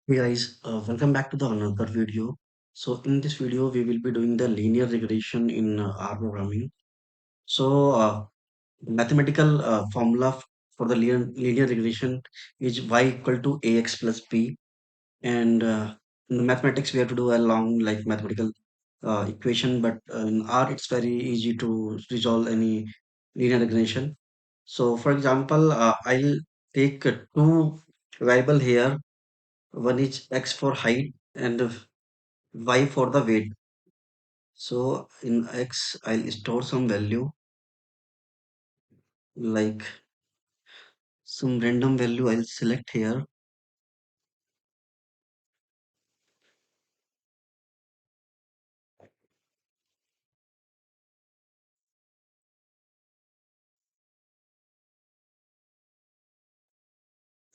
Hey guys, welcome back to the another video. So in this video, we will be doing the linear regression in R programming. So mathematical formula for the linear regression is y equal to ax plus b. And in mathematics, we have to do a long like mathematical equation, but in R, it's very easy to resolve any linear regression. So for example, I'll take two variable here. One is x for height and y for the weight. So in x, I'll store some value like some random value I'll select here.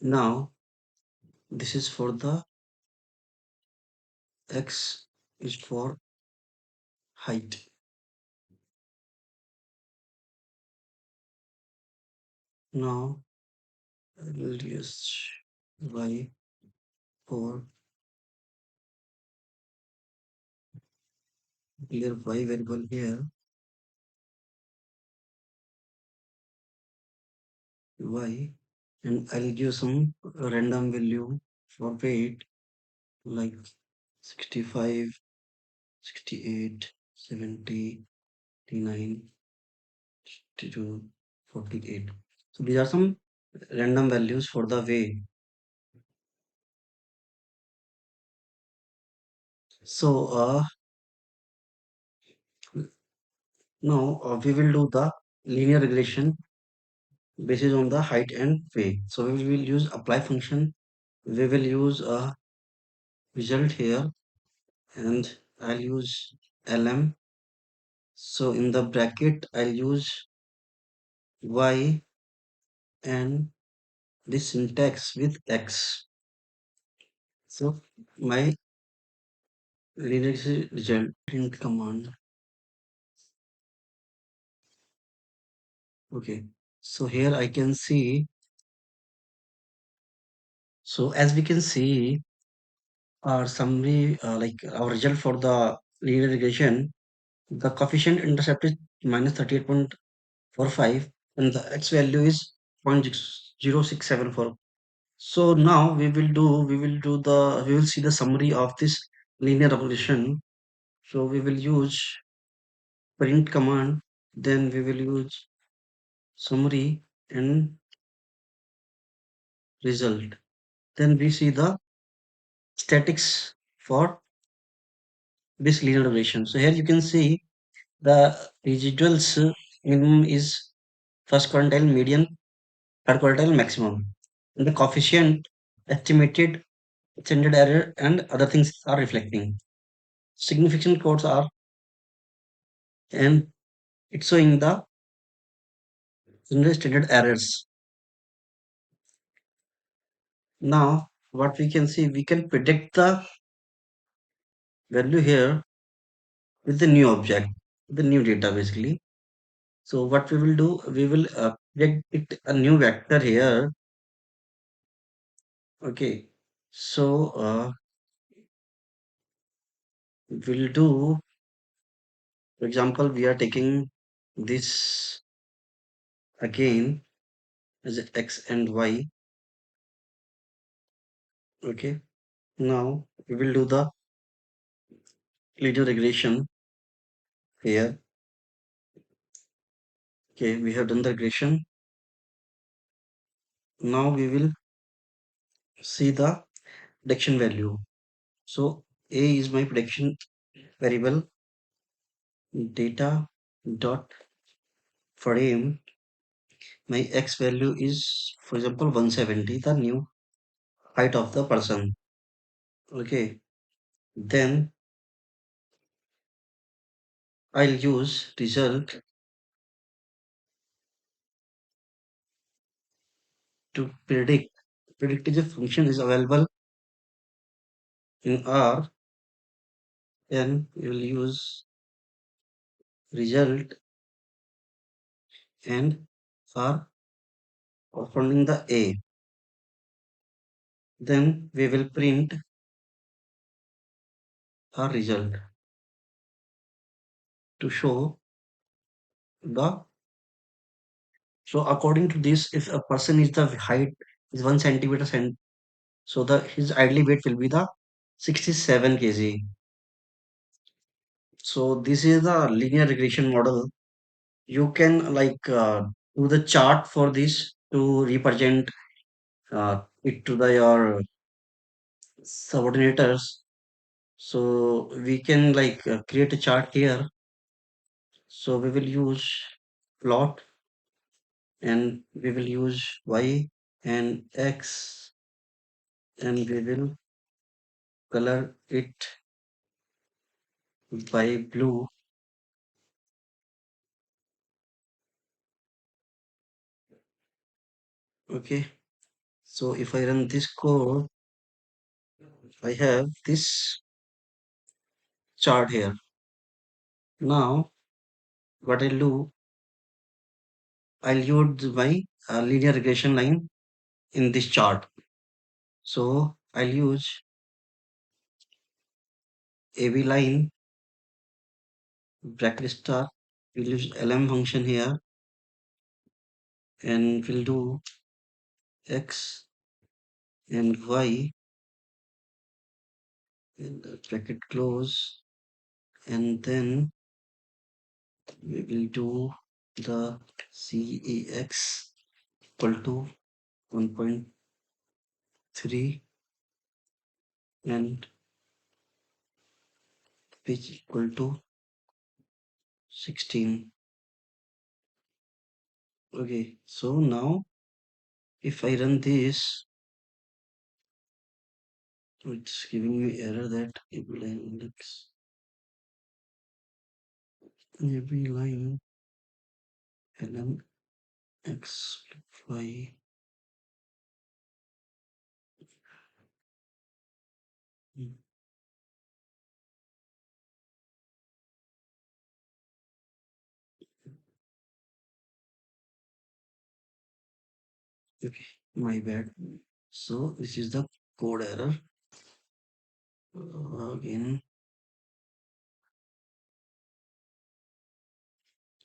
Now this is for the x is for height. Now I'll use y for clear y variable here, y, and I'll give some random value for weight like 65, 68, 70, 89, 52, 48. So these are some random values for the way. So now we will do the linear regression based on the height and way. So we will use apply function. We will use a result here, and I'll use lm. So in the bracket I'll use y and this syntax with x. So my linear result print command. Okay. So here I can see. So as we can see, our summary, like our result for the linear regression, the coefficient intercept is minus 38.45 and the x value is 0.0674. So now we will see the summary of this linear regression. So we will use print command, then we will use summary and result. Then we see the statics for this linear regression. So here you can see the residuals minimum is first quartile, median, third quartile, maximum. And the coefficient, estimated, standard error, and other things are reflecting. Significant codes are, and it's showing the standard errors. Now, what we can see, we can predict the value here with the new object, the new data basically. So what we will do, we will predict a new vector here. Okay. So we'll do, for example, we are taking this again as x and y. Okay. Now we will do the linear regression here. Okay, we have done the regression. Now we will see the prediction value. So a is my prediction variable, data dot frame. My x value is, for example, 170, the new height of the person. Okay. Then I'll use result to predict. Predict is a function is available in R, and we will use result and for corresponding the A. Then we will print a result to show the. So according to this, if a person is the height is 1 centimeter, so the his ideally weight will be the 67 kg. So this is the linear regression model. You can do the chart for this to represent it to the your subordinators. So we can create a chart here. So we will use plot, and we will use y and x, and we will color it by blue. Okay. So if I run this code, I have this chart here. Now what I'll do, I'll use my linear regression line in this chart. So I'll use AB line bracket star. We'll use LM function here, and we'll do X and Y, and the bracket close, and then we will do the CEX equal to 1.3 and pitch equal to 16. Okay, so now if I run this, it's giving me error that every line index, every line ln x y. Hmm, okay, my bad. So this is the code error. Again,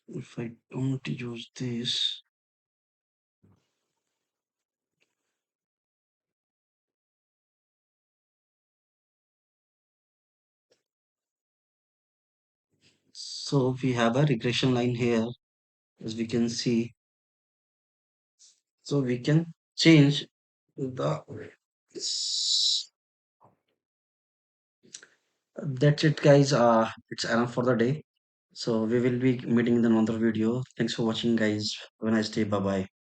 if I don't use this, so we have a regression line here, as we can see. So we can change the. That's it, guys. It's enough for the day. So we will be meeting in another video. Thanks for watching, guys. Have a nice day. Bye bye.